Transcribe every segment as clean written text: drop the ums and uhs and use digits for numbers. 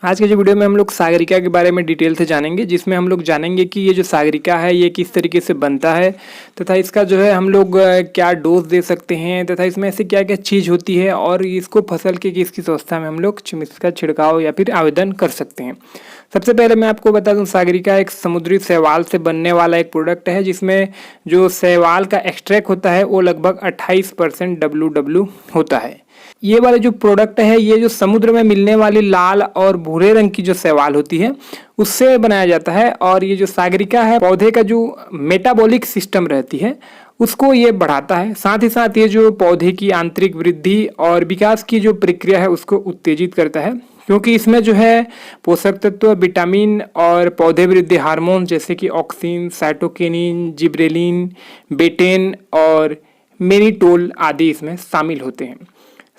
आज के जो वीडियो में हम लोग सागरिका के बारे में डिटेल से जानेंगे, जिसमें हम लोग जानेंगे कि ये जो सागरिका है ये किस तरीके से बनता है तथा इसका जो है हम लोग क्या डोज दे सकते हैं तथा इसमें ऐसे क्या क्या चीज़ होती है और इसको फसल के किस किस अवस्था में हम लोग इसका छिड़काव या फिर आवेदन कर सकते हैं। सबसे पहले मैं आपको बता दूं, सागरिका एक समुद्री शैवाल से बनने वाला एक प्रोडक्ट है जिसमें जो शैवाल का एक्सट्रैक्ट होता है वो लगभग 28% WW होता है। ये वाला जो प्रोडक्ट है ये जो समुद्र में मिलने वाली लाल और भूरे रंग की जो शैवाल होती है उससे बनाया जाता है। और ये जो सागरिका है पौधे का जो मेटाबॉलिक सिस्टम रहती है उसको ये बढ़ाता है। साथ ही साथ ये जो पौधे की आंतरिक वृद्धि और विकास की जो प्रक्रिया है उसको उत्तेजित करता है, क्योंकि इसमें जो है पोषक तत्व, विटामिन और पौधे वृद्धि हार्मोन जैसे कि ऑक्सिन, साइटोकिनिन, जिब्रेलिन, बेटेन और मेनिटोल आदि इसमें शामिल होते हैं।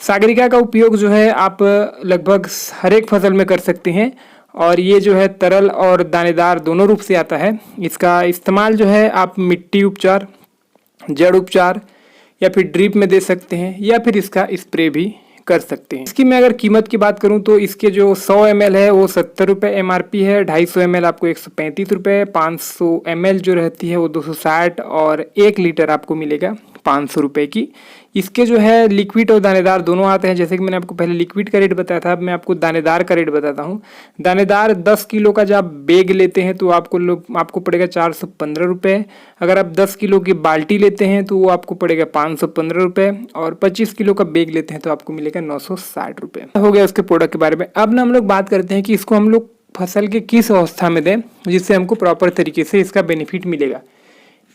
सागरिका का उपयोग जो है आप लगभग हर एक फसल में कर सकते हैं और ये जो है तरल और दानेदार दोनों रूप से आता है। इसका इस्तेमाल जो है आप मिट्टी उपचार, जड़ उपचार या फिर ड्रिप में दे सकते हैं या फिर इसका स्प्रे भी कर सकते हैं। इसकी मैं अगर कीमत की बात करूं तो इसके जो 100 ml है वो 70 रुपये MRP है, 250 ml आपको 135 रुपये, 500 ml जो रहती है वो 260 और 1 लीटर आपको मिलेगा 500 रुपये की। इसके जो है लिक्विड और दानेदार दोनों आते हैं। जैसे कि मैंने आपको पहले लिक्विड का रेट बताया था, अब मैं आपको दानेदार का रेट बताता हूँ। दानेदार 10 किलो का जब आप बैग लेते हैं तो आपको पड़ेगा 415 रुपये। अगर आप 10 किलो की बाल्टी लेते हैं तो वो आपको पड़ेगा 515 रुपये और 25 किलो का बैग लेते हैं तो आपको मिलेगा 960 रुपये। हो गया उसके प्रोडक्ट के बारे में। अब ना हम लोग बात करते हैं कि इसको हम लोग फसल के किस अवस्था में दें जिससे हमको प्रॉपर तरीके से इसका बेनिफिट मिलेगा।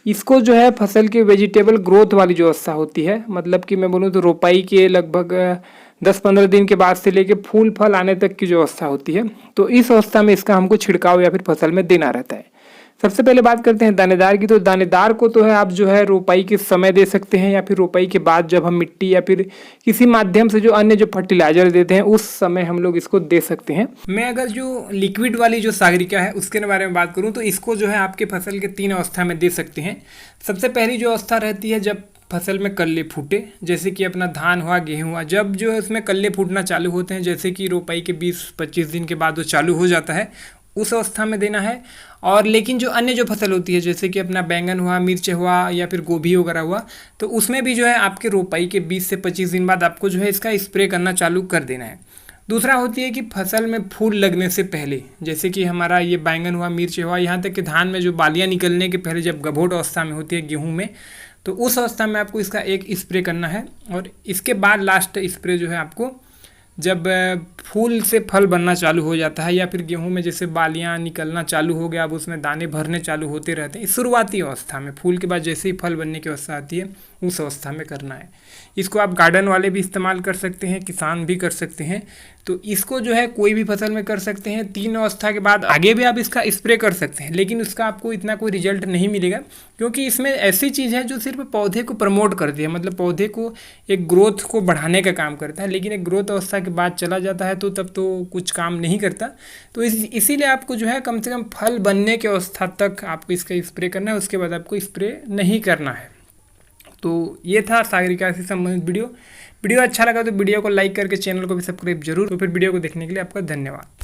इसको जो है फसल के वेजिटेबल ग्रोथ वाली जो अवस्था होती है, मतलब कि मैं बोलूँ तो रोपाई के लगभग 10-15 दिन के बाद से लेके फूल फल आने तक की जो अवस्था होती है, तो इस अवस्था में इसका हमको छिड़काव या फिर फसल में देना रहता है। सबसे पहले बात करते हैं दानेदार की। तो दानेदार को तो है आप जो है रोपाई के समय दे सकते हैं या फिर रोपाई के बाद जब हम मिट्टी या फिर किसी माध्यम से जो अन्य जो फर्टिलाइजर देते हैं उस समय हम लोग इसको दे सकते हैं। मैं अगर जो लिक्विड वाली जो सागरिका है उसके बारे में बात करूं तो इसको जो है आपके फसल के 3 अवस्था में दे सकते हैं। सबसे पहली जो अवस्था रहती है जब फसल में कल्ले फूटे, जैसे कि अपना धान हुआ, गेहूँ हुआ, जब जो है उसमें कल्ले फूटना चालू होते हैं, जैसे कि रोपाई के 20-25 दिन के बाद वो चालू हो जाता है, उस अवस्था में देना है। और लेकिन जो अन्य जो फसल होती है जैसे कि अपना बैंगन हुआ, मिर्च हुआ या फिर गोभी वगैरह हुआ, तो उसमें भी जो है आपके रोपाई के 20 से 25 दिन बाद आपको जो है इसका स्प्रे करना चालू कर देना है। दूसरा होती है कि फसल में फूल लगने से पहले, जैसे कि हमारा ये बैंगन हुआ, मिर्च हुआ, यहाँ तक कि धान में जो बालियाँ निकलने के पहले जब गभोट अवस्था में होती है गेहूँ में, तो उस अवस्था में आपको इसका एक स्प्रे करना है। और इसके बाद लास्ट स्प्रे जो है आपको जब फूल से फल बनना चालू हो जाता है या फिर गेहूं में जैसे बालियां निकलना चालू हो गया, अब उसमें दाने भरने चालू होते रहते हैं, इस शुरुआती अवस्था में, फूल के बाद जैसे ही फल बनने की अवस्था आती है उस अवस्था में करना है। इसको आप गार्डन वाले भी इस्तेमाल कर सकते हैं, किसान भी कर सकते हैं, तो इसको जो है कोई भी फसल में कर सकते हैं। 3 अवस्था के बाद आगे भी आप इसका स्प्रे कर सकते हैं, लेकिन उसका आपको इतना कोई रिजल्ट नहीं मिलेगा, क्योंकि इसमें ऐसी चीज़ है जो सिर्फ पौधे को प्रमोट करती है, मतलब पौधे को एक ग्रोथ को बढ़ाने का काम करता है, लेकिन एक ग्रोथ अवस्था के बाद चला जाता है तो तब तो कुछ काम नहीं करता। तो इसीलिए आपको जो है कम से कम फल बनने की अवस्था तक आपको इसका स्प्रे करना है, उसके बाद आपको स्प्रे नहीं करना है। तो ये था सागरिका से संबंधित वीडियो अच्छा लगा तो वीडियो को लाइक करके चैनल को भी सब्सक्राइब जरूर। तो फिर वीडियो को देखने के लिए आपका धन्यवाद।